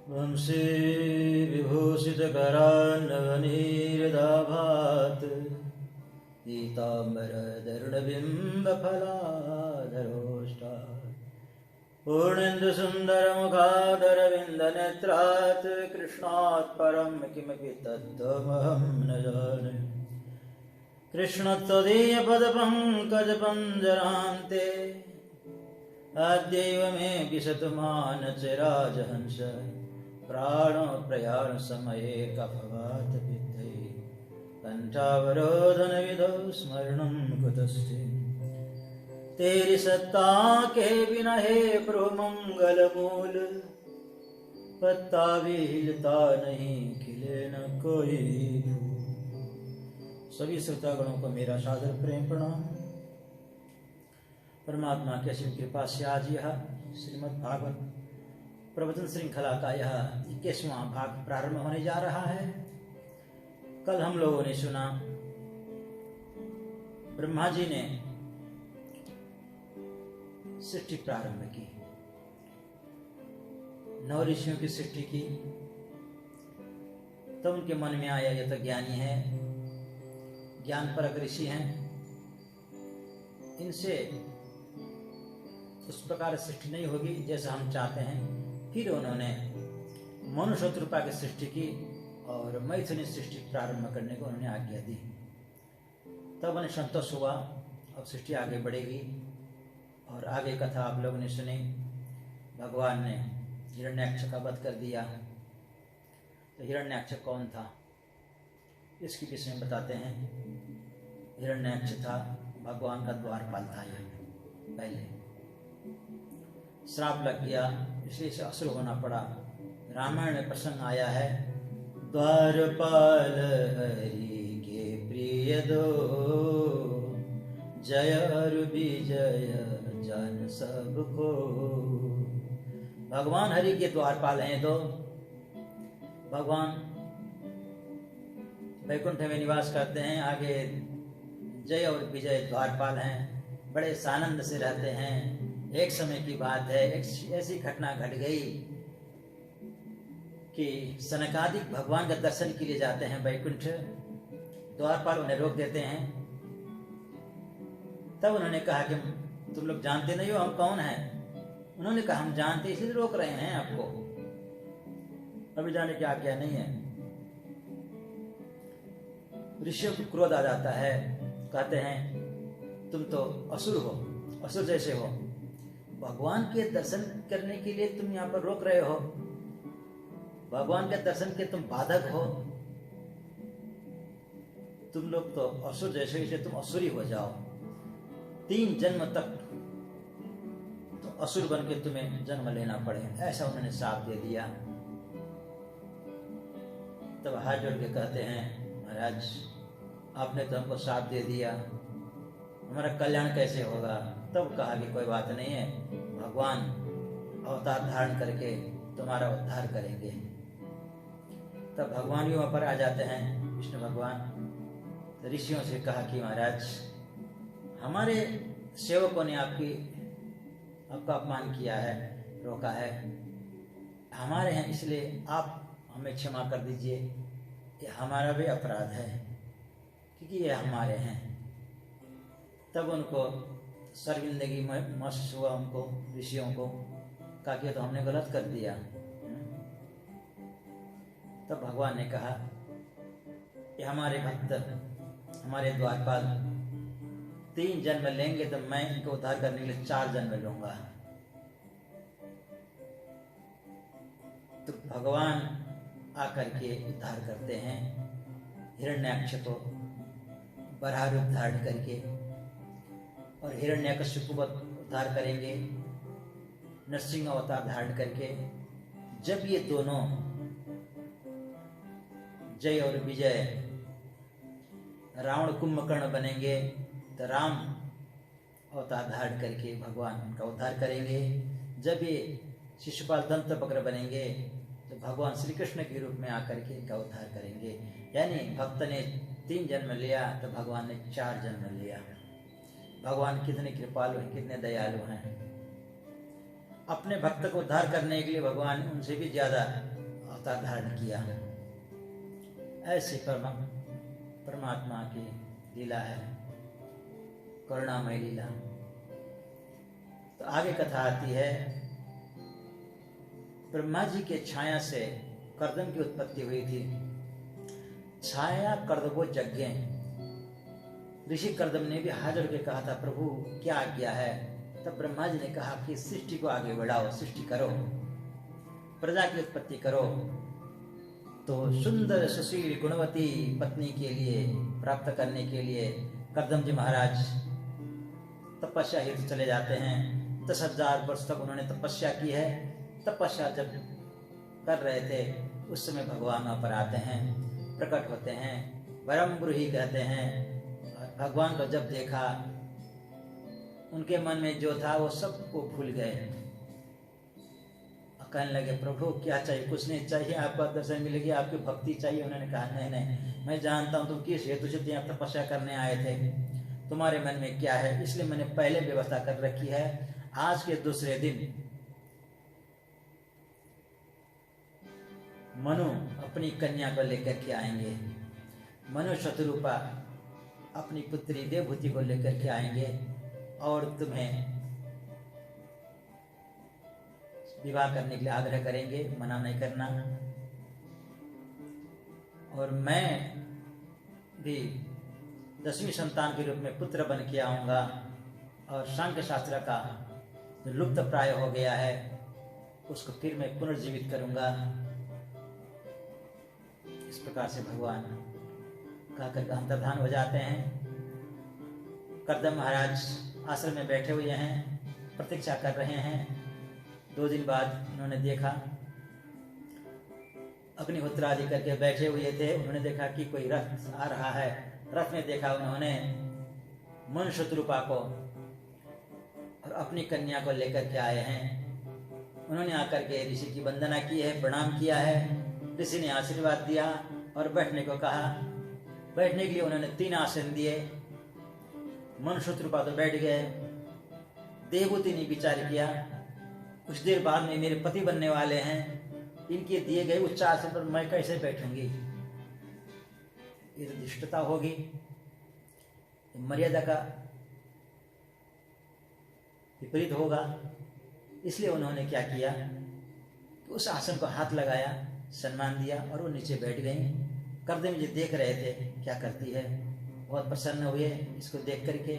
वंशी विभूषितकरान्नवनीरदाभात् पीताम्बरदरुणबिम्बफलाधरोष्टात् पूर्णेन्दुसुन्दरमुखादरविन्दनेत्रात् कृष्णात् परं किमपि तत्त्वमहं न जाने। कृष्णत्वदीयपदपङ्कजपञ्जरान्ते अद्यैव मे विशतु मानसराजहंस प्राणप्रयाणसमये कफवात पित्ते कण्ठावरोधनविधौ स्मरणं कुतस्ते। तेरी सत्ता के बिना हे प्रभु मंगल मूल पत्ता भी हिलता नहीं खिले न कोई फूल। सभी श्रोतागणों को मेरा सादर प्रेम प्रणाम। परमात्मा की असीम कृपा से आज यह श्रीमद् भागवत प्रवचन श्रृंखला का यह 21वां भाग प्रारंभ होने जा रहा है। कल हम लोगों ने सुना ब्रह्मा जी ने सृष्टि प्रारंभ की, 9 ऋषियों की सृष्टि की। तो उनके मन में आया ये तो ज्ञानी है, ज्ञान परक ऋषि हैं, इनसे उस प्रकार सृष्टि नहीं होगी जैसा हम चाहते हैं। फिर उन्होंने मनुष्य रूपा की सृष्टि की और मैथुनी सृष्टि प्रारंभ करने को उन्होंने आज्ञा दी। तब उन्हें संतोष हुआ, अब सृष्टि आगे बढ़ेगी। और आगे कथा आप लोगों ने सुनी, भगवान ने हिरण्याक्ष का वध कर दिया। तो हिरण्याक्ष कौन था इसके विषय में बताते हैं। हिरण्याक्ष था भगवान का द्वारपाल था। यह पहले श्राप लग गया, इसलिए इसे असुर होना पड़ा। रामायण में प्रसंग आया है, द्वारपाल हरि के प्रिय दो जय और विजय जन सबको। भगवान हरि के द्वारपाल हैं। तो भगवान वैकुंठ में निवास करते हैं, आगे जय और विजय द्वारपाल हैं, बड़े सानंद से रहते हैं। एक समय की बात है, एक ऐसी घटना घट गई कि सनकादिक भगवान का दर्शन के लिए जाते हैं वैकुंठ। द्वारपाल उन्हें रोक देते हैं। तब उन्होंने कहा कि तुम लोग जानते नहीं हो हम कौन हैं। उन्होंने कहा हम जानते इसलिए रोक रहे हैं आपको, अभी जाने की आज्ञा नहीं है। ऋषियों को क्रोध आ जाता है, कहते हैं तुम तो असुर हो, असुर जैसे हो, भगवान के दर्शन करने के लिए तुम यहाँ पर रोक रहे हो, भगवान के दर्शन के तुम बाधक हो, तुम लोग तो असुर जैसे, इसलिए तुम असुरी हो जाओ। 3 जन्म तक तो असुर बन के तुम्हें जन्म लेना पड़े, ऐसा उन्होंने श्राप दे दिया। तब हाथ जोड़ के कहते हैं महाराज आपने तो हमको श्राप दे दिया, हमारा कल्याण कैसे होगा। तब कहा कि कोई बात नहीं है, भगवान अवतार धारण करके तुम्हारा उद्धार करेंगे। तब भगवान भी वहां पर आ जाते हैं, विष्णु भगवान। तो ऋषियों से कहा कि महाराज हमारे सेवकों ने आपका अपमान किया है, रोका है, हमारे हैं, इसलिए आप हमें क्षमा कर दीजिए। ये हमारा भी अपराध है क्योंकि ये हमारे हैं। तब उनको शर्मिंदगी महसूस हुआ, उनको ऋषियों को कहा कि तो हमने गलत कर दिया। तब भगवान ने कहा कि हमारे भक्त, हमारे द्वारपाल 3 जन्म लेंगे तो मैं इनको उद्धार करने के लिए 4 जन्म लूंगा। तो भगवान आकर के उद्धार करते हैं हिरण्याक्ष को बराह रूप धारण करके, और हिरण्यकश्यप को उद्धार करेंगे नरसिंह अवतार धारण करके। जब ये दोनों जय और विजय रावण कुंभकर्ण बनेंगे तो राम अवतार धारण करके भगवान उनका उद्धार करेंगे। जब ये शिशुपाल दंतवक्र बनेंगे तो भगवान श्री कृष्ण के रूप में आकर के इनका उद्धार करेंगे। यानी भक्त ने 3 जन्म लिया तो भगवान ने 4 जन्म लिया। भगवान कितने कृपालु हैं, कितने दयालु हैं। अपने भक्त को उद्धार करने के लिए भगवान उनसे भी ज्यादा अवतार धारण किया। ऐसी परमात्मा की लीला है, करुणामय लीला। तो आगे कथा आती है, ब्रह्मा जी के छाया से कर्दम की उत्पत्ति हुई थी। छाया कर्दमो यज्ञ। ऋषि कर्दम ने भी हाथ जोड़ के कहा था, प्रभु क्या आज्ञा है? तब ब्रह्मा जी ने कहा कि सृष्टि को आगे बढ़ाओ, सृष्टि करो, प्रजा की उत्पत्ति करो। तो सुंदर सुशील गुणवती पत्नी के लिए प्राप्त करने के लिए कर्दम जी महाराज तपस्या हेतु चले जाते हैं। 10,000 वर्ष तक उन्होंने तपस्या की है। तपस्या जब कर रहे थे उस समय भगवान वहां पर आते हैं, प्रकट होते हैं, वरम ब्रूहि कहते हैं। भगवान को जब देखा, उनके मन में जो था वो सब वो भूल गए। कहने लगे, प्रभु क्या चाहिए? कुछ नहीं चाहिए, आपका दर्शन मिलेगी, आपकी भक्ति चाहिए। उन्होंने कहा, नहीं नहीं, मैं जानता हूँ तुम किस हेतु से यहाँ तपस्या करने आए थे, तुम्हारे मन में क्या है, इसलिए मैंने पहले व्यवस्था कर रखी है। आज के दूसरे दिन मनु अपनी कन्या को लेकर के आएंगे। मनु शत्रुपा अपनी पुत्री देवभूति को लेकर के आएंगे और तुम्हें विवाह करने के लिए आग्रह करेंगे, मना नहीं करना। और मैं भी 10वीं संतान के रूप में पुत्र बन के आऊंगा और सांख्य शास्त्र का जो लुप्त प्राय हो गया है उसको फिर मैं पुनर्जीवित करूंगा। इस प्रकार से भगवान कहकर अंतर्धान हो जाते हैं। कर्दम महाराज आश्रम में बैठे हुए हैं, प्रतीक्षा कर रहे हैं। 2 दिन बाद उन्होंने देखा, अग्निहोत्र आदि करके बैठे हुए थे। उन्होंने देखा कि कोई रथ आ रहा है। रथ में देखा उन्होंने मनु शत्रुपा को और अपनी कन्या को लेकर के आए हैं। उन्होंने आकर के ऋषि की वंदना की है, प्रणाम किया है। ऋषि ने आशीर्वाद दिया और बैठने को कहा। बैठने के लिए उन्होंने 3 आसन दिए। मनु शत्रुपा तो बैठ गए। देवहूति ने विचार किया, कुछ देर बाद में मेरे पति बनने वाले हैं, इनके दिए गए उच्च आसन पर मैं कैसे बैठूंगी? ये तो दुष्टता होगी, मर्यादा का विपरीत होगा। इसलिए उन्होंने क्या किया कि उस आसन को हाथ लगाया, सम्मान दिया और वो नीचे बैठ गई। कर्दम जी देख रहे थे क्या करती है, बहुत प्रसन्न हुए इसको देख करके।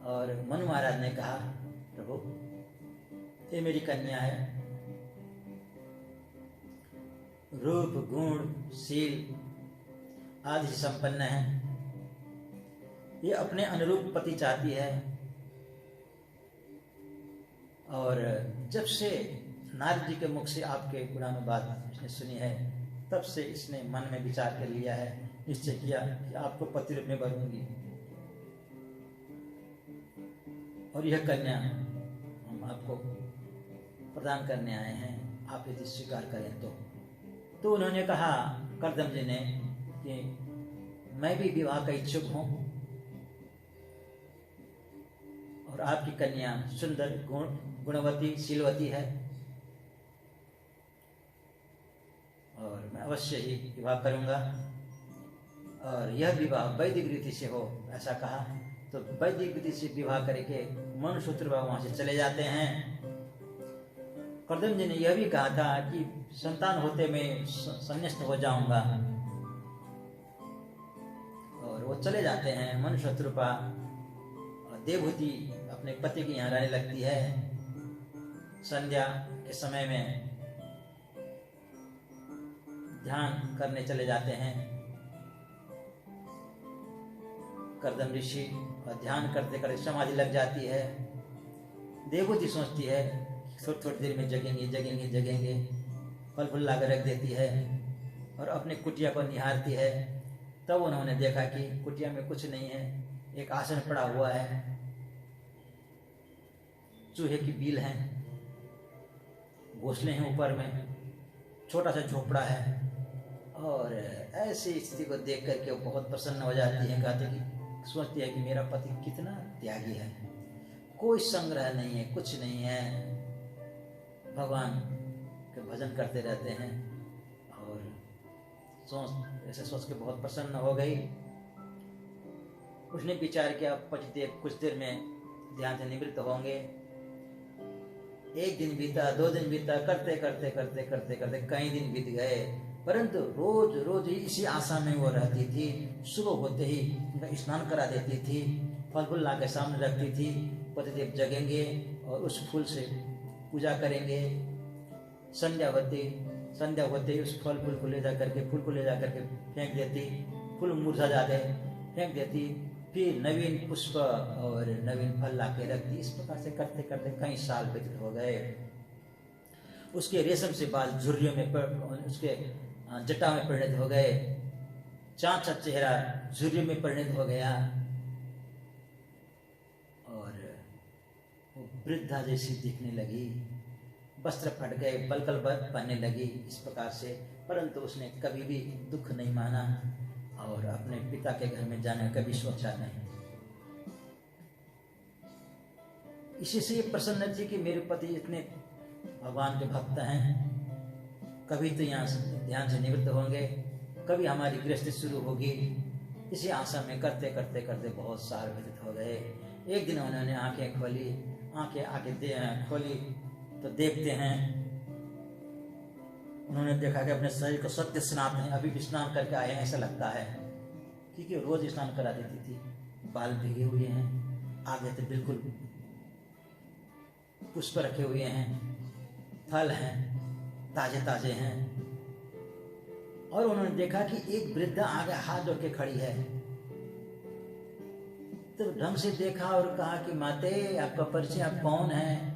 और मनु महाराज ने कहा, प्रभु ये मेरी कन्या है, रूप गुण शील आदि संपन्न है, ये अपने अनुरूप पति चाहती है। और जब से नारद जी के मुख से आपके गुणानुवाद इसने सुनी है, तब से इसने मन में विचार कर लिया है, निश्चय किया कि आपको पति रूप में भरूंगी। और यह कन्या हम आपको प्रदान करने आए हैं, आप यदि स्वीकार करें तो उन्होंने कहा कर्दम जी ने कि मैं भी विवाह का इच्छुक हूं और आपकी कन्या सुंदर गुणवती शीलवती है और मैं अवश्य ही विवाह करूंगा और यह विवाह वैदिक रीति से हो, ऐसा कहा। तो वैदिक रीति से विवाह करके मनु शत्रुपा वहां से चले जाते हैं। कर्दम जी ने यह भी कहा था कि संतान होते मैं संन्यास्त हो जाऊंगा, और वो चले जाते हैं। मनु शत्रुपा देवहूति अपने पति के यहाँ रहने लगती है। संध्या के समय में ध्यान करने चले जाते हैं कर्दम ऋषि, और ध्यान करते करते समाधि लग जाती है। देवहूति सोचती है थोड़ी थोड़ी देर में जगेंगे, फल फूल ला कर रख देती है और अपने कुटिया को निहारती है। तब उन्होंने देखा कि कुटिया में कुछ नहीं है, एक आसन पड़ा हुआ है, चूहे की बील है, घोंसले हैं ऊपर में, छोटा सा झोपड़ा है। और ऐसी स्थिति को देख करके वो बहुत प्रसन्न हो जाती है। कहते कि सोचती है कि मेरा पति कितना त्यागी है, कोई संग्रह नहीं है, कुछ नहीं है, भगवान के भजन करते रहते हैं और ऐसे सोच के बहुत प्रसन्न हो गई। उसने विचार किया पतिदेव कुछ देर में ध्यान से निवृत्त होंगे। एक दिन बीता, 2 दिन बीता, करते करते करते करते करते कई दिन बीत गए, परंतु रोज रोज ही इसी आशा में वो रहती थी। सुबह होते ही उनका स्नान करा देती थी, फल फूल ला के सामने रखती थी, पतिदेव जगेंगे और उस फूल से पूजा करेंगे। संध्या होते ही उस फूल को ले जा करके फेंक देती, फूल मुरझा जाते, फेंक देती, फिर नवीन पुष्प और नवीन फल ला के रखती। इस प्रकार से करते करते कई साल व्यतीत हो गए। उसके रेशम से बाल झुर्रियों में उसके जटा में परिणत हो गए, चाँचा चेहरा झुर्रियों में परिणत हो गया और वो वृद्धा जैसी दिखने लगी। वस्त्र फट गए, बलकल बनने लगी इस प्रकार से। परंतु उसने कभी भी दुख नहीं माना और अपने पिता के घर में जाने कभी सोचा नहीं। इसी से ये प्रसन्न थी कि मेरे पति इतने भगवान के भक्त हैं, कभी तो यहाँ से ध्यान से निवृत्त होंगे, कभी हमारी गृहस्थी शुरू होगी। इसी आशा में करते करते करते बहुत साल व्यतीत हो गए। एक दिन उन्होंने आंखें खोली तो देखते हैं, उन्होंने देखा कि अपने शरीर को सत्य स्नान है, अभी भी स्नान करके आए हैं ऐसा लगता है, क्योंकि रोज स्नान करा देती थी। बाल भीगे हुए हैं, आगे तो बिल्कुल पुष्प रखे हुए हैं, फल हैं, ताजे ताजे हैं। और उन्होंने देखा कि एक वृद्धा आगे हाथ जोड़ के खड़ी है। तो ढंग से देखा और कहा कि माते आपका परिचय, आप कौन है?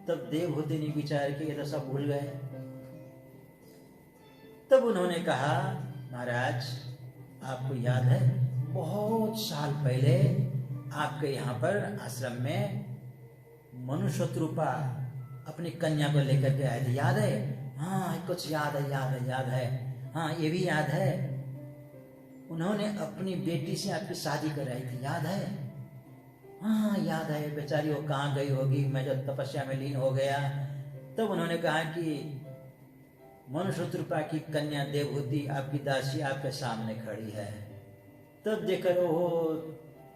तब देवहूति ने विचार किया, ये तो सब भूल गए। तब उन्होंने कहा, महाराज आपको याद है बहुत साल पहले आपके यहाँ पर आश्रम में मनुष्य रूपा अपनी कन्या को लेकर के आए थे, याद है? हाँ कुछ याद है। हाँ ये भी याद है, उन्होंने अपनी बेटी से आपकी शादी कराई थी, याद है? हाँ याद है। बेचारी वो कहाँ गई होगी, मैं जब तपस्या में लीन हो गया। तब उन्होंने कहा कि मनुष्य रूपा की कन्या देवहूति आपकी दासी आपके सामने खड़ी है। तब देखकर ओहो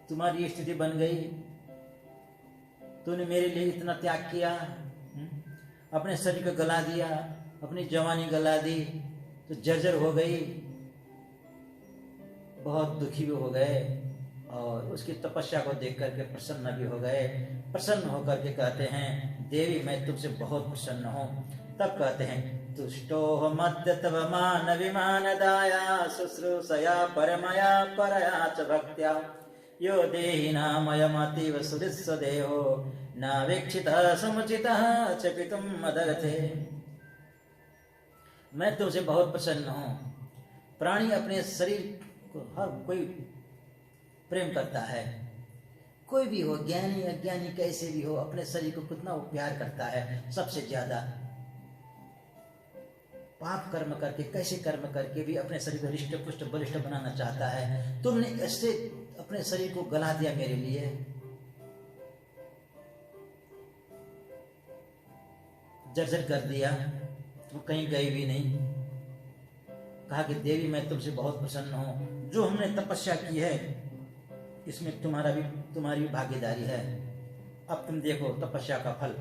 तुम्हारी स्थिति बन गई, तूने मेरे लिए इतना त्याग किया, अपने शरीर को गला दिया, अपनी जवानी गला दी, तो जर्जर हो गई। बहुत दुखी भी हो गए और उसकी तपस्या को देख करके प्रसन्न भी हो गए। प्रसन्न होकर के कहते हैं, देवी मैं तुमसे बहुत प्रसन्न हूँ। तब कहते हैं, तुष्टो मध्य तव मान विमान दाया शुश्रूषया परमया परया च भक्त्या यो देहिनामयमतीव सुदिस्व देहो नावीक्षितः समुचितः च पितुं मदर्थे। मैं तुमसे बहुत प्रसन्न हूँ। प्राणी अपने शरीर को हर कोई प्रेम करता है, कोई भी हो, ज्ञानी अज्ञानी कैसे भी हो, अपने शरीर को कितना वो प्यार करता है। सबसे ज्यादा पाप कर्म करके, कैसे कर्म करके भी अपने शरीर को हृष्ट पुष्ट बलिष्ठ बनाना चाहता है। तुमने ऐसे अपने शरीर को गला दिया मेरे लिए, जर्जर कर दिया, तुम कहीं गए भी नहीं। कहा कि देवी मैं तुमसे बहुत प्रसन्न हूँ, जो हमने तपस्या की है इसमें तुम्हारी भी भागीदारी है। अब तुम देखो तपस्या का फल।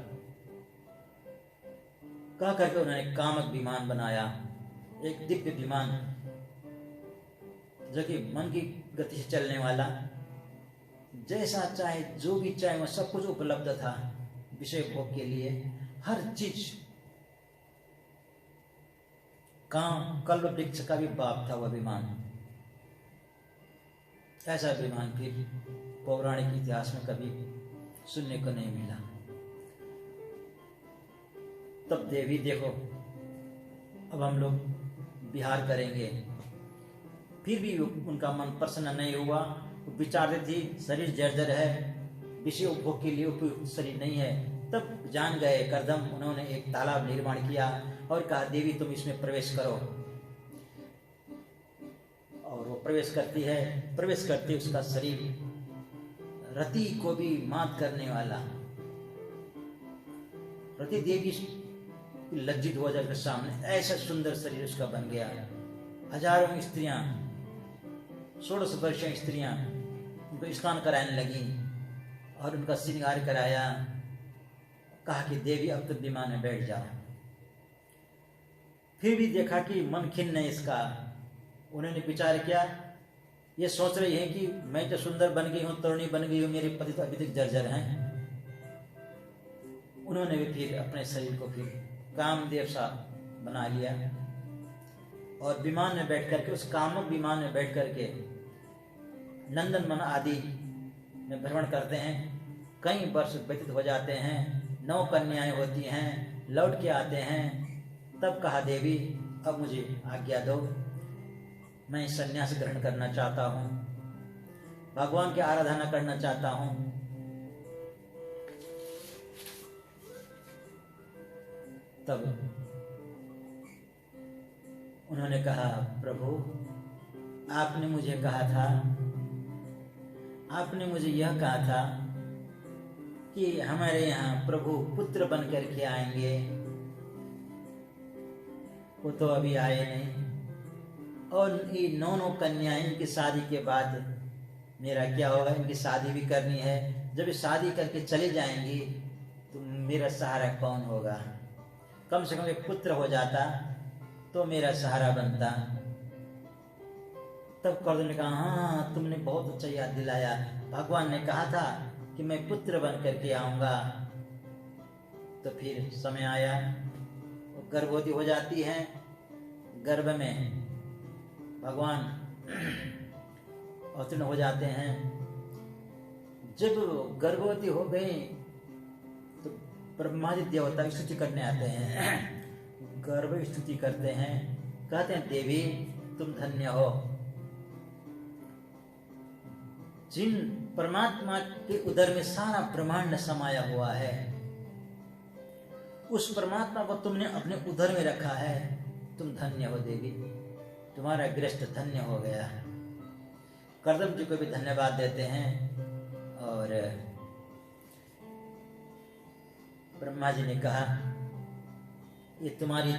कह करके उन्होंने कामक विमान बनाया, एक दिव्य विमान जो कि मन की गति से चलने वाला, जैसा चाहे जो भी चाहे वह सब कुछ उपलब्ध था विषय भोग के लिए। हर चीज, काम कल्प वृक्ष का भी बाप था वह विमान। ऐसा विमान फिर पौराणिक इतिहास में कभी सुनने को नहीं मिला। तब देवी देखो, अब हम लोग विहार करेंगे। फिर भी उनका मन प्रसन्न नहीं हुआ। वो विचारते थी शरीर जर्जर है, विषय उपभोग के लिए उपयुक्त शरीर नहीं है। तब जान गए करदम, उन्होंने एक तालाब निर्माण किया और कहा देवी तुम इसमें प्रवेश करो। और वो प्रवेश करती है। प्रवेश करते उसका शरीर रति को भी मात करने वाला, रति देवी कि लज्जित हो जाकर सामने ऐसा सुंदर शरीर उसका बन गया। हजारों स्त्रियां, 16 वर्षीय स्त्रियां उनको स्नान कराने लगी और उनका श्रृंगार कराया। कहा कि देवी अब तो विमान में बैठ जाओ। फिर भी देखा कि मन खिन्न है इसका। उन्होंने विचार किया, ये सोच रही है कि मैं तो सुंदर बन गई हूँ, तरुणी बन गई हूँ, मेरे पति तो अभी तक जर्जर हैं। उन्होंने भी फिर अपने शरीर को फिर कामदेव सा बना लिया और विमान में बैठ करके, उस कामक विमान में बैठ करके नंदन वन आदि में भ्रमण करते हैं। कई वर्ष व्यतीत हो जाते हैं, 9 कन्याएं होती हैं, लौट के आते हैं। तब कहा, देवी अब मुझे आज्ञा दो, मैं संन्यास ग्रहण करना चाहता हूँ, भगवान की आराधना करना चाहता हूँ। तब उन्होंने कहा, प्रभु आपने मुझे कहा था, आपने मुझे यह कहा था कि हमारे यहाँ प्रभु पुत्र बन करके आएंगे, वो तो अभी आए नहीं। और ये 9 कन्याएं, इनकी शादी के बाद मेरा क्या होगा? इनकी शादी भी करनी है। जब ये शादी करके चले जाएंगी तो मेरा सहारा कौन होगा? कम से कम एक पुत्र हो जाता तो मेरा सहारा बनता। तब कर्दम ने कहा, हाँ तुमने बहुत अच्छा याद दिलाया, भगवान ने कहा था कि मैं पुत्र बन करके आऊंगा। तो फिर समय आया, वो गर्भवती हो जाती है। गर्भ में भगवान अवतीर्ण हो जाते हैं। जब गर्भवती हो गई तो ब्रह्मा जी देवता की स्तुति करने आते हैं, गर्भ स्तुति करते हैं, कहते हैं, देवी तुम धन्य हो। जिन परमात्मा के उदर में सारा ब्रह्मांड समाया हुआ है, उस परमात्मा को तुमने अपने उदर में रखा है, तुम धन्य हो देवी, तुम्हारा गृहस्थ धन्य हो गया। कर्दम जी को भी धन्यवाद देते हैं। और ब्रह्मा जी ने कहा, ये तुम्हारी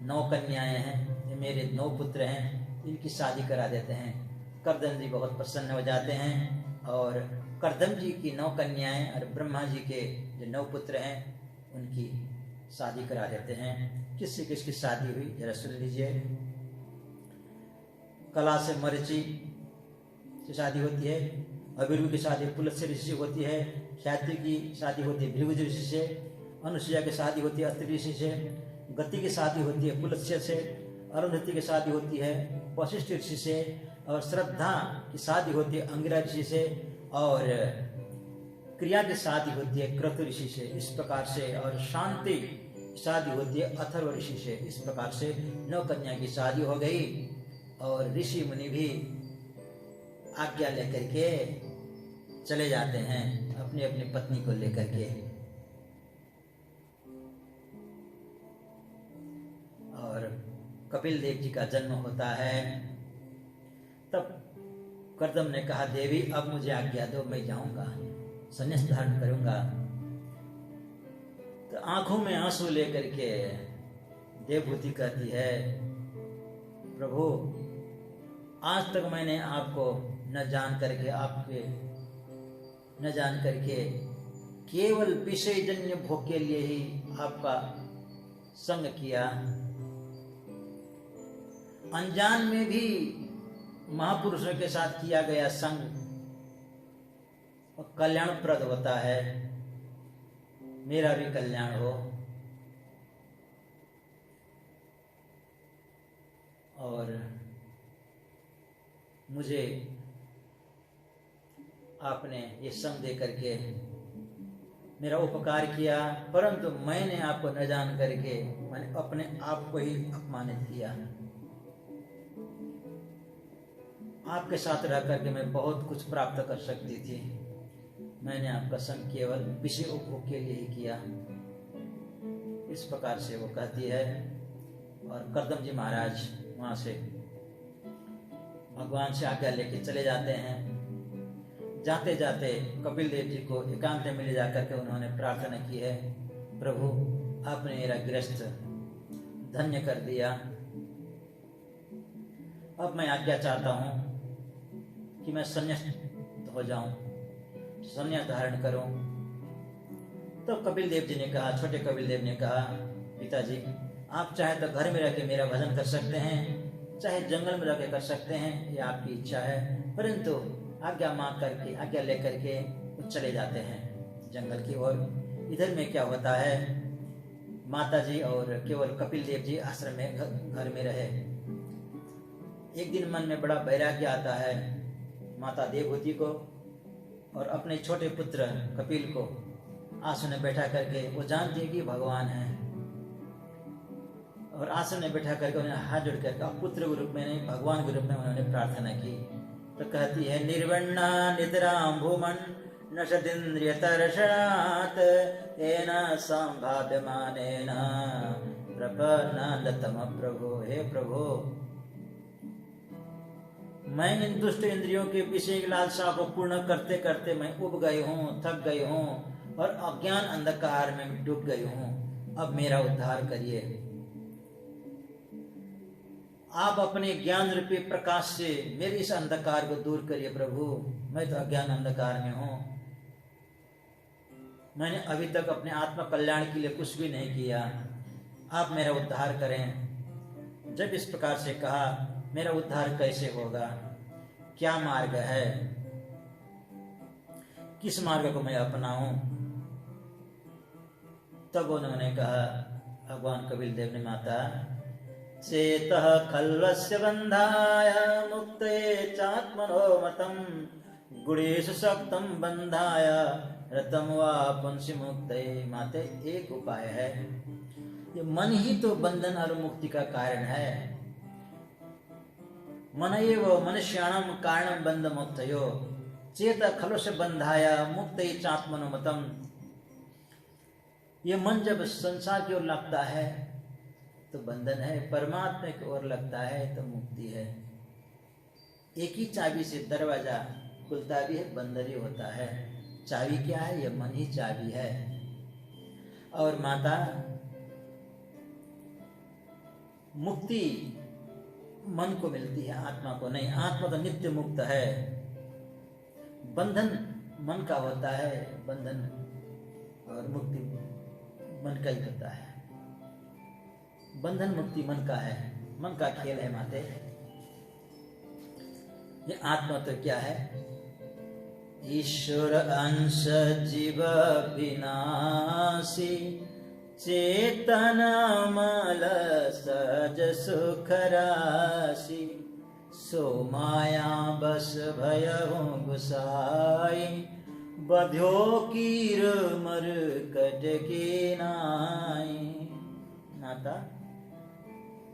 9 कन्याएं हैं, ये मेरे 9 पुत्र हैं, इनकी शादी करा देते हैं। कर्दम जी बहुत प्रसन्न हो जाते हैं और कर्दम जी की 9 कन्याएं और ब्रह्मा जी के जो 9 पुत्र हैं उनकी शादी करा देते हैं। किससे किसकी शादी हुई जरा सुन लीजिए। कला से मरीचि से शादी होती है, अभिरू की शादी पुलत्स्य ऋषि से होती है, ख्याति की शादी होती है भृगु ऋषि से, अनुसुईया की शादी होती है अत्रि ऋषि से, गति की शादी होती है पुलत्स्य से, अरुंधति की शादी होती है वशिष्ठ ऋषि से, और श्रद्धा की शादी होती है अंगिरा ऋषि से, और क्रिया की शादी होती है क्रतु ऋषि से। इस प्रकार से, और शांति शादी होती है अथर्व ऋषि से। इस प्रकार से 9 कन्या की शादी हो गई और ऋषि मुनि भी आज्ञा लेकर के चले जाते हैं अपनी अपनी पत्नी को लेकर के। और कपिल देव जी का जन्म होता है। तब कर्दम ने कहा, देवी अब मुझे आज्ञा दो, मैं जाऊंगा, संन्यास धारण करूंगा। तो आंखों में आंसू लेकर के देवभूति कहती है, प्रभु आज तक मैंने आपको न जान करके केवल विषयजन्य भोग के लिए ही आपका संग किया। अनजान में भी महापुरुषों के साथ किया गया संग कल्याणप्रद होता है, मेरा भी कल्याण हो। और मुझे आपने ये संग दे करके मेरा उपकार किया, परंतु मैंने आपको न जान करके मैंने अपने आप को ही अपमानित किया। आपके साथ रह करके मैं बहुत कुछ प्राप्त कर सकती थी, मैंने आपका संग केवल विषय उपभोग के लिए ही किया। इस प्रकार से वो कहती है। और कर्दम जी महाराज वहां से भगवान से आज्ञा लेके चले जाते हैं। जाते जाते कपिल देव जी को एकांत में ले जाकर के उन्होंने प्रार्थना की है, प्रभु आपने मेरा गृहस्थ धन्य कर दिया। अब मैं आज्ञा चाहता हूं कि मैं संन्यास हो जाऊं, संन्यास धारण करूं। तो कपिल देव जी ने कहा, छोटे कपिल देव ने कहा, पिताजी आप चाहे तो घर में रह के मेरा भजन कर सकते हैं, चाहे जंगल में रह के कर सकते हैं, ये आपकी इच्छा है। परंतु आज्ञा मांग करके, आज्ञा लेकर के वो चले जाते हैं जंगल की ओर। इधर में क्या होता है, माता जी और केवल कपिल देव जी आश्रम में घर में रहे। एक दिन मन में बड़ा वैराग्य आता है माता देवहूति को और अपने छोटे पुत्र कपिल को आसन में बैठा करके। वो जानती है कि भगवान है और आसन में बैठा करके उन्हें हाथ जोड़ करके पुत्र के रूप में नहीं, भगवान के रूप में उन्होंने प्रार्थना की। तो कहती है, निर्वण्णा निद्रां भूमन् नशदिन्द्रियतर्षणात् येन संभाव्यमानेन प्रपन्नतम प्रभो। हे प्रभु, मैं इन दुष्ट इंद्रियों के विषय की लालसा को पूर्ण करते करते मैं उब गई हूँ, थक गई हूँ और अज्ञान अंधकार में डूब गई हूँ। अब मेरा उद्धार करिए। आप अपने ज्ञान रूपी प्रकाश से मेरे इस अंधकार को दूर करिए प्रभु। मैं तो अज्ञान अंधकार में हूँ। मैंने अभी तक अपने आत्मा कल्याण के लिए कुछ भी नहीं किया। आप मेरा उद्धार करें। जब इस प्रकार से कहा, मेरा उद्धार कैसे होगा, क्या मार्ग है, किस मार्ग को मैं अपनाऊं? तब उन्होंने कहा, भगवान कपिल देव ने, माता चेतः खल्वस्य बन्धाय मुक्तये चात्मनो मतम् गुणेषु सक्तं बन्धाय रतं वा पुंसि मुक्तये। माते एक उपाय है, ये मन ही तो बंधन और मुक्ति का कारण है। मन एव मनुष्याणां कारणं बंध मुक्तयो चेत खलुष बंधाय मुक्तये चात्मनो मतम्। ये मन जब संसार की ओर लगता है तो बंधन है, परमात्मा की ओर लगता है तो मुक्ति है। एक ही चाबी से दरवाजा खुलता भी है, बंद भी होता है। चाबी क्या है? ये मन ही चाबी है। और माता, मुक्ति मन को मिलती है, आत्मा को नहीं। आत्मा तो नित्य मुक्त है। बंधन मन का होता है, बंधन और मुक्ति मन का ही होता है। बंधन मुक्ति मन का है, मन का खेल है माते। ये आत्मा तो क्या है? ईश्वर अंश जीव विनाशी चेतन मल सज सुख राशि सो माया बस भयहु गुसाई बध्यो कीर मर कट के नाई। माता,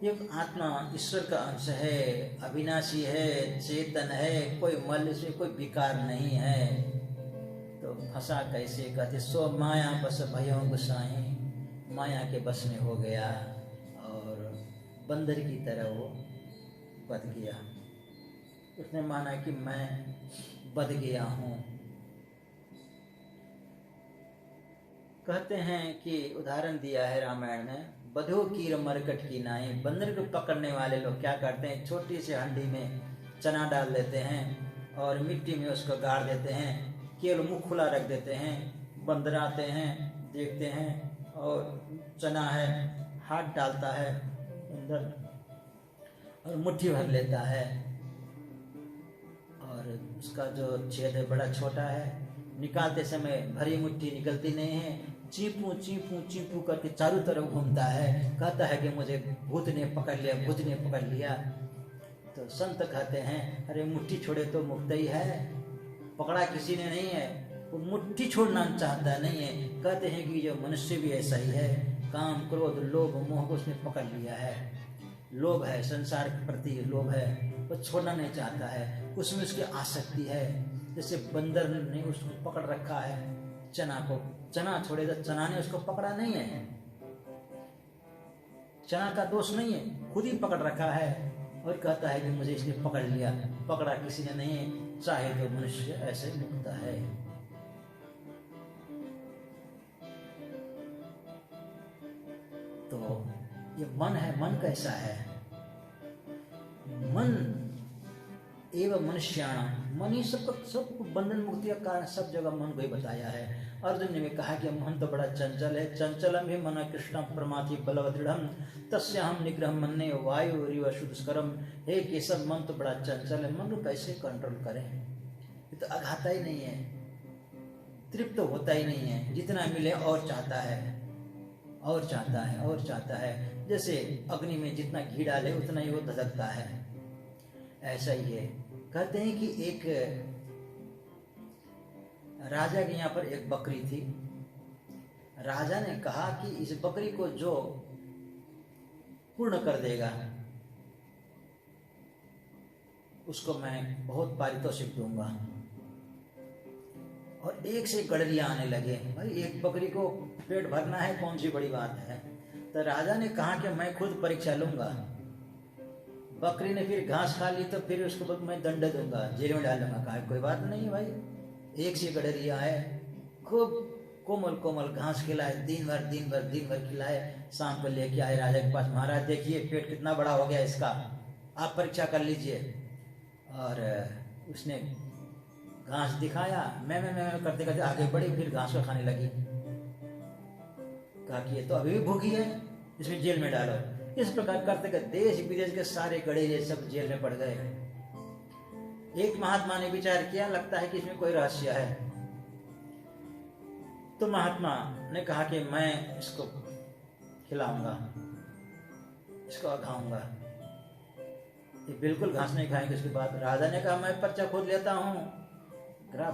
ये आत्मा ईश्वर का अंश है, अविनाशी है, चेतन है, कोई मल से कोई विकार नहीं है। तो फंसा कैसे? कहते सो माया बस भयो गुसाई, माया के बस में हो गया और बंदर की तरह वो बध गया। उसने माना कि मैं बध गया हूँ। कहते हैं कि उदाहरण दिया है रामायण में, बधो कीर मरकट की नाई। बंदर को पकड़ने वाले लोग क्या करते हैं, छोटी सी हंडी में चना डाल देते हैं और मिट्टी में उसको गाड़ देते हैं, केवल मुंह खुला रख देते हैं। बंदर आते हैं, देखते हैं और चना है, हाथ डालता है अंदर और मुट्ठी भर लेता है और उसका जो छेद है बड़ा छोटा है। निकालते समय भरी मुट्ठी निकलती नहीं है। चीपू चीपू चीपू करके चारों तरफ घूमता है, कहता है कि मुझे भूत ने पकड़ लिया, भूत ने पकड़ लिया। तो संत कहते हैं, अरे मुट्ठी छोड़े तो मुक्त ही है, पकड़ा किसी ने नहीं है। वो मुट्ठी छोड़ना चाहता नहीं है। कहते हैं कि जो मनुष्य भी ऐसा ही है, काम क्रोध लोभ मोह को उसने पकड़ लिया है। लोभ है, संसार के प्रति लोभ है, वो छोड़ना नहीं चाहता है, उसमें उसकी आसक्ति है। जैसे बंदर ने उसको पकड़ रखा है चना को, चना छोड़े तो चना ने उसको पकड़ा नहीं है। चना का दोष नहीं है, खुद ही पकड़ रखा है और कहता है कि मुझे इसने पकड़ लिया। पकड़ा किसी ने नहीं है, चाहे तो मनुष्य ऐसे मुक्त है। तो ये मन है, मन कैसा है? मन एवं मनुष्याणाम, मन ही सबको बंधन मुक्ति का कारण, सब जगह मन को ही बताया है। अर्जुन ने भी कहा कि मन तो बड़ा चंचल है, चंचलम ही मन कृष्ण प्रमाथि बलवदृढ़ तस्याहम निग्रह मन्ये वायु रिव दुष्करम। हे केशव, मन तो बड़ा चंचल है, मन को कैसे कंट्रोल करें? ये तो अघाता ही नहीं है, तृप्त तो होता ही नहीं है, जितना मिले और चाहता है, और चाहता है, और चाहता है। जैसे अग्नि में जितना घी डाले उतना ही वो धधकता है, ऐसा ही है। कहते हैं कि एक राजा के यहाँ पर एक बकरी थी। राजा ने कहा कि इस बकरी को जो पूर्ण कर देगा उसको मैं बहुत पारितोषिक दूंगा। और एक से गड़रियां आने लगे, भाई एक बकरी को पेट भरना है, कौन सी बड़ी बात है। तो राजा ने कहा कि मैं खुद परीक्षा लूंगा। बकरी ने फिर घास खा ली तो फिर उसको मैं दंड दूंगा, जेल में डालूंगा। कहा कोई बात नहीं भाई, एक से गड़रिया है, खूब कोमल कोमल घास खिलाए, दिन भर खिलाए। शाम को लेके आए राजा के पास, महाराज देखिए पेट कितना बड़ा हो गया इसका, आप परीक्षा कर लीजिए। और उसने घास दिखाया, मैं करते करते आगे बढ़ी, फिर घास को खाने लगी। कहा कि ये तो अभी भी भूखी है, इसमें जेल में डालो। इस प्रकार करते करते देश विदेश के सारे गड़ेरिये सब जेल में पड़ गए। एक महात्मा ने विचार किया, लगता है कि इसमें कोई रहस्य है। तो महात्मा ने कहा कि मैं इसको खिलाऊंगा, इसको अघाऊंगा। ये बिल्कुल घास नहीं खाएंगे। उसके बाद राजा ने कहा मैं पर्चा खुद लेता हूँ।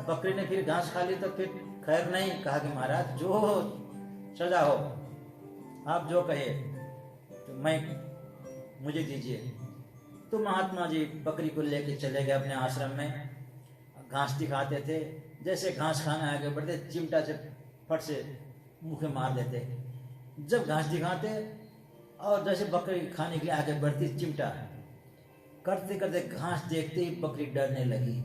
बकरी ने फिर घास खा ली तो फिर खैर नहीं। कहा कि महाराज जो सजा हो, आप जो कहे तो मुझे दीजिए। तो महात्मा जी बकरी को लेके चले गए अपने आश्रम में। घास दिखाते थे, जैसे घास खाना आगे बढ़ते चिमटा से फट से मुँह में मार देते। जब घास दिखाते और जैसे बकरी खाने के लिए आगे बढ़ती, चिमटा करते करते घास देखते ही बकरी डरने लगी।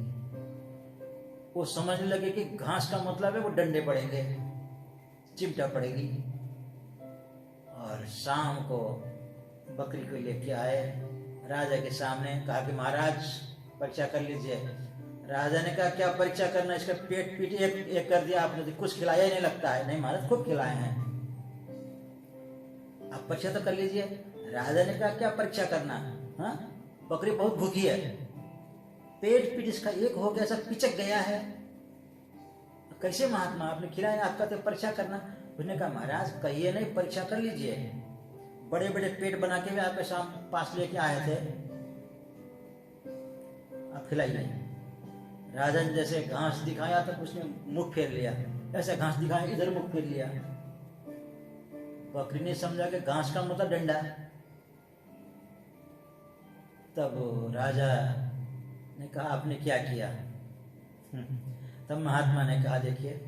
वो समझने लगे कि घास का मतलब है वो डंडे पड़ेंगे, चिमटा पड़ेगी। और शाम को बकरी को लेके आए राजा के सामने। कहा कि महाराज परीक्षा कर लीजिए। राजा ने कहा क्या परीक्षा करना, इसका पेट पीट एक कर दिया आपने, तो कुछ खिलाया ही नहीं लगता है। नहीं महाराज खूब खिलाए हैं, आप परीक्षा तो कर लीजिए। राजा ने कहा क्या परीक्षा करना, हाँ बकरी बहुत भूखी है, पेट पीट इसका एक हो गया, सब पिचक गया है। कैसे महात्मा आपने खिलाया, आपका तो परीक्षा करना। उसने कहा महाराज कहिए नहीं, परीक्षा कर लीजिए। बड़े बड़े पेट बना के भी आपके पास लेके आए थे, आप खिलाइए। राजा ने जैसे घास दिखाया तो उसने मुख फेर लिया, ऐसे घास दिखाया इधर मुख फेर लिया। बकरी ने समझा कि घास का मतलब डंडा। तब राजा ने कहा आपने क्या किया। तब महात्मा ने कहा देखिए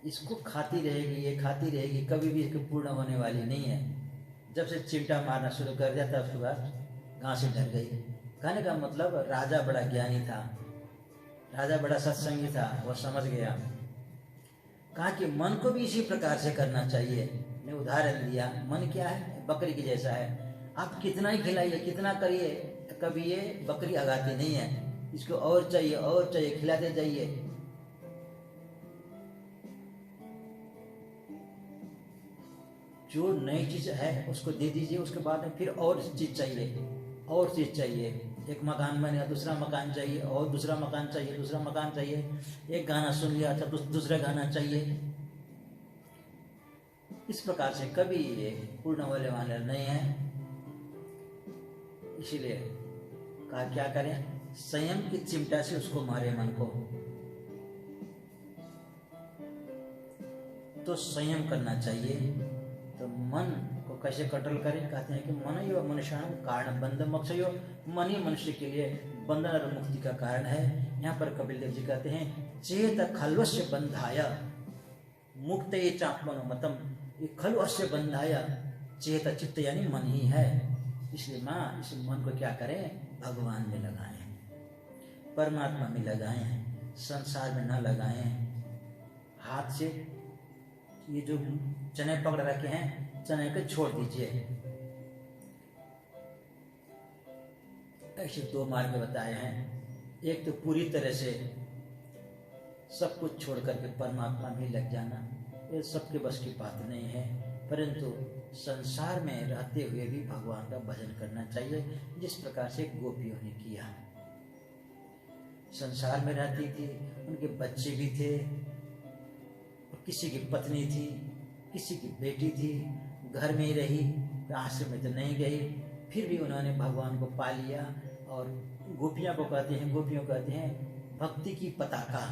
इसको खाती रहेगी, ये खाती रहेगी, कभी भी इसको पूर्ण होने वाली नहीं है। जब से चिमटा मारना शुरू कर दिया तब उसके बाद घास से डर गई। कहने का मतलब राजा बड़ा ज्ञानी था, राजा बड़ा सत्संगी था, वो समझ गया। कहा कि मन को भी इसी प्रकार से करना चाहिए। मैं उदाहरण दिया, मन क्या है, बकरी की जैसा है। आप कितना ही खिलाइए, कितना करिए, कभी ये बकरी आगाती नहीं है, इसको और चाहिए, खिलाते जाइए। जो नई चीज है उसको दे दीजिए, उसके बाद में फिर और चीज चाहिए, एक मकान बनेगा दूसरा मकान चाहिए, और दूसरा मकान चाहिए, एक गाना सुन लिया अच्छा दूसरा गाना चाहिए। इस प्रकार से कभी ये पूर्ण होने वाला नहीं है। इसीलिए कहा क्या करें, संयम की चिमटा से उसको मारे मन को। तो संयम करना चाहिए। तो मन को कैसे कंट्रोल करें, कहते हैं कि मन यो मनुष्याणां कारण बंध मोक्षयो, मन ही मनुष्य के लिए बंधन और मुक्ति का कारण है। यहाँ पर कपिल देव जी कहते हैं चेत खल्वस्य बंधाय मुक्ते चात्मनो मतम। ये खल्वस्य बंधाय, चेत चित्त यानी मन ही है। इसलिए माँ इस मन को क्या करें, भगवान में लगाएं, परमात्मा में लगाएं, संसार में न लगाएं। हाथ से ये जो चने पकड़ रखे हैं, चने को छोड़ दीजिए। ऐसे दो मार्ग बताए हैं। एक तो पूरी तरह से सब कुछ छोड़ करके परमात्मा में लग जाना, ये सबके बस की बात नहीं है, परंतु संसार में रहते हुए भी भगवान का भजन करना चाहिए, जिस प्रकार से गोपियों ने किया। संसार में रहती थी, उनके बच्चे भी थे, और किसी की पत्नी थी, किसी की बेटी थी, घर में ही रही, आश्रम में तो नहीं गई, फिर भी उन्होंने भगवान को पा लिया। और गोपियों कहते हैं भक्ति की पताका।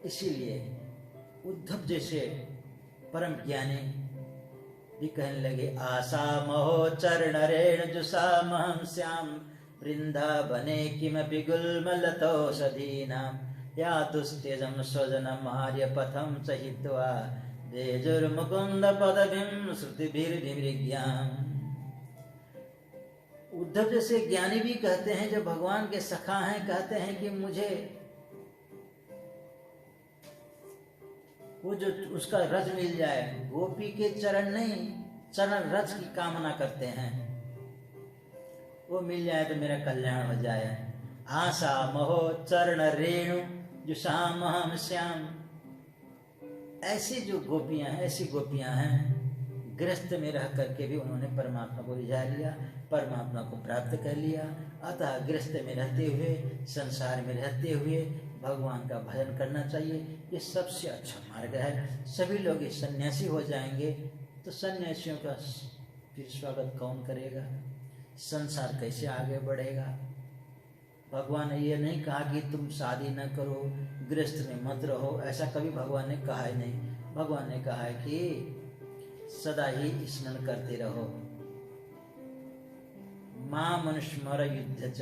इसीलिए उद्धव जैसे परम ज्ञानी भी कहने लगे, आशा महो चरण रेण जुषा महम श्याम वृंदावने किमपि गुल्मलतौषधीनां या दुस्तेजं स्वजनम आर्यपथं च हित्वा देजुर्मुकुन्द पदवीं श्रुतिभिर्विमृग्याम्। उद्धव जैसे ज्ञानी भी कहते हैं, जो भगवान के सखा हैं, कहते हैं कि मुझे वो जो उसका रज मिल जाए, गोपी के चरण नहीं, चरण रज की कामना करते हैं, वो मिल जाए तो मेरा कल्याण हो जाए। आशा महो चरण रेणु जुषामहम श्याम। ऐसी जो गोपियां हैं, ऐसी गोपियां हैं, गृहस्थ में रह करके भी उन्होंने परमात्मा को रिझा लिया, परमात्मा को प्राप्त कर लिया। अतः गृहस्थ में रहते हुए, संसार में रहते हुए भगवान का भजन करना चाहिए, ये सबसे अच्छा मार्ग है। सभी लोग इस सन्यासी हो जाएंगे तो सन्यासियों का फिर स्वागत कौन करेगा? संसार कैसे आगे बढ़ेगा? भगवान ने ये नहीं कहा कि तुम शादी न करो, गृहस्थ में मत रहो, ऐसा कभी भगवान ने कहा ही नहीं। भगवान ने कहा है कि सदा ही स्मरण करते रहो, मां मनुष्मर युद्ध च,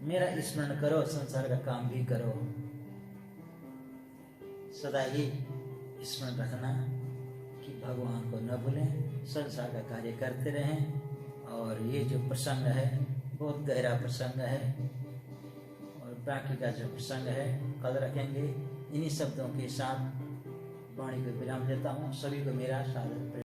मेरा स्मरण करो, संसार का काम भी करो। सदा ही स्मरण रखना कि भगवान को न भूलें, संसार का कार्य करते रहें। और ये जो प्रसंग है बहुत गहरा प्रसंग है, और बाकी का जो प्रसंग है कल रखेंगे। इन्हीं शब्दों के साथ वाणी को विराम देता हूँ। सभी को मेरा सादर